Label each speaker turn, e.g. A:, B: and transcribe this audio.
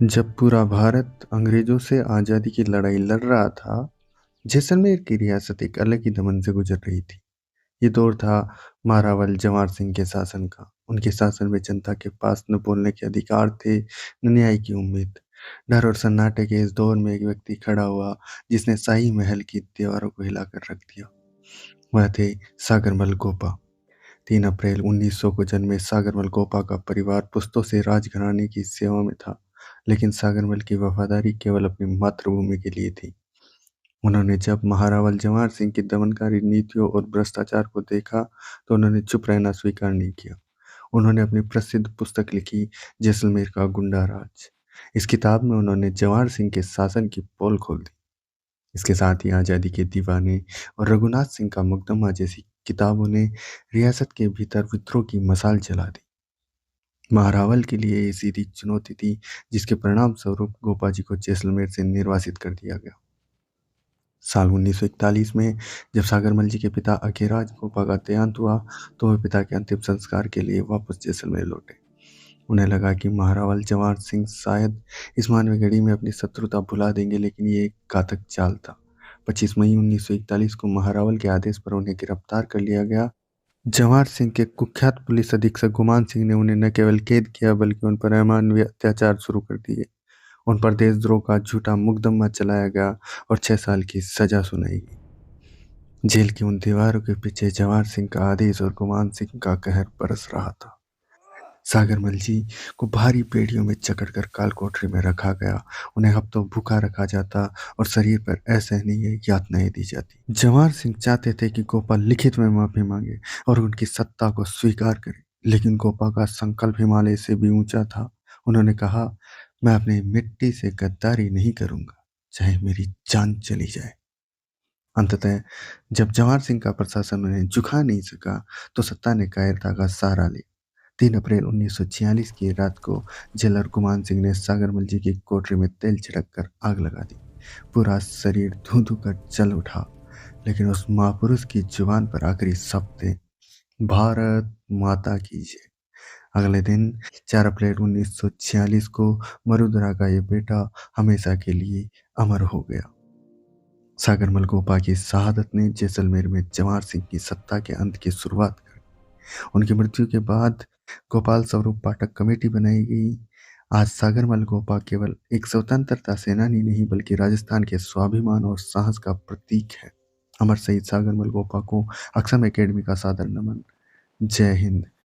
A: जब पूरा भारत अंग्रेजों से आज़ादी की लड़ाई लड़ रहा था, जैसलमेर की रियासत एक अलग ही दमन से गुजर रही थी। ये दौर था महारावल जवाहर सिंह के शासन का। उनके शासन में जनता के पास न बोलने के अधिकार थे, न न्याय की उम्मीद। डर और सन्नाटे के इस दौर में एक व्यक्ति खड़ा हुआ, जिसने शाही महल की दीवारों को हिलाकर रख दिया। वह थे सागरमल गोपा। 3 अप्रैल 1900 को जन्मे सागरमल गोपा का परिवार पुश्तों से राजघराने की सेवा में था, लेकिन सागरमल की वफादारी केवल अपनी मातृभूमि के लिए थी। उन्होंने जब महारावल जवाहर सिंह की दमनकारी नीतियों और भ्रष्टाचार को देखा, तो उन्होंने चुप रहना स्वीकार नहीं किया। उन्होंने अपनी प्रसिद्ध पुस्तक लिखी, जैसलमेर का गुंडा राज। इस किताब में उन्होंने जवाहर सिंह के शासन की पोल खोल दी। इसके साथ ही आज़ादी के दीवाने और रघुनाथ सिंह का मुकदमा जैसी किताबों ने रियासत के भीतर विद्रोह की मशाल जला दी। महारावल के लिए ये सीधी चुनौती थी, जिसके परिणाम स्वरूप गोपा जी को जैसलमेर से निर्वासित कर दिया गया। साल 1941 में जब सागरमल जी के पिता अखेराज गोपा का देहांत हुआ, तो वे पिता के अंतिम संस्कार के लिए वापस जैसलमेर लौटे। उन्हें लगा कि महारावल जवाहर सिंह शायद इस मानवीय घड़ी में अपनी शत्रुता भुला देंगे, लेकिन ये एक घातक चाल था। 25 मई 1941 को महारावल के आदेश पर उन्हें गिरफ्तार कर लिया गया। जवाहर सिंह के कुख्यात पुलिस अधीक्षक गुमान सिंह ने उन्हें न केवल कैद किया, बल्कि उन पर अमानवीय अत्याचार शुरू कर दिए। उन पर देशद्रोह का झूठा मुकदमा चलाया गया और 6 साल की सजा सुनाई गई। जेल की उन दीवारों के पीछे जवाहर सिंह का आदेश और गुमान सिंह का कहर बरस रहा था। सागरमल जी को भारी पेड़ियों में जकड़कर काल कोठरी में रखा गया। उन्हें हफ्तों भूखा रखा जाता और शरीर पर असहनीय यातनाएं दी जाती। जवाहर सिंह चाहते थे कि गोपाल लिखित में माफी मांगे और उनकी सत्ता को स्वीकार करे, लेकिन गोपा का संकल्प हिमालय से भी ऊंचा था। उन्होंने कहा, मैं अपनी मिट्टी से गद्दारी नहीं करूंगा, चाहे मेरी जान चली जाए। अंततः जब जवाहर सिंह का प्रशासन उन्हें झुका नहीं सका, तो सत्ता ने कायरता का सहारा लिया। 3 अप्रैल 1946 की रात को जेलर गुमान सिंह ने सागरमल जी की कोठरी में तेल छिड़ककर आग लगा दी। पूरा शरीर धू-धू कर जल उठा, लेकिन उस महापुरुष की जुबान पर आखिरी शब्द थे, भारत माता की जय। अगले दिन 4 अप्रैल 1946 को मरुधरा का ये बेटा हमेशा के लिए अमर हो गया। सागरमल गोपा की शहादत ने जैसलमेर में जवाहर सिंह की सत्ता के अंत की शुरुआत कर दी। उनकी मृत्यु के बाद गोपाल स्वरूप पाठक कमेटी बनाई गई। आज सागरमल गोपा केवल एक स्वतंत्रता सेनानी नहीं, बल्कि राजस्थान के स्वाभिमान और साहस का प्रतीक है। अमर शहीद सागरमल गोपा को अक्षम एकेडमी का सादर नमन। जय हिंद।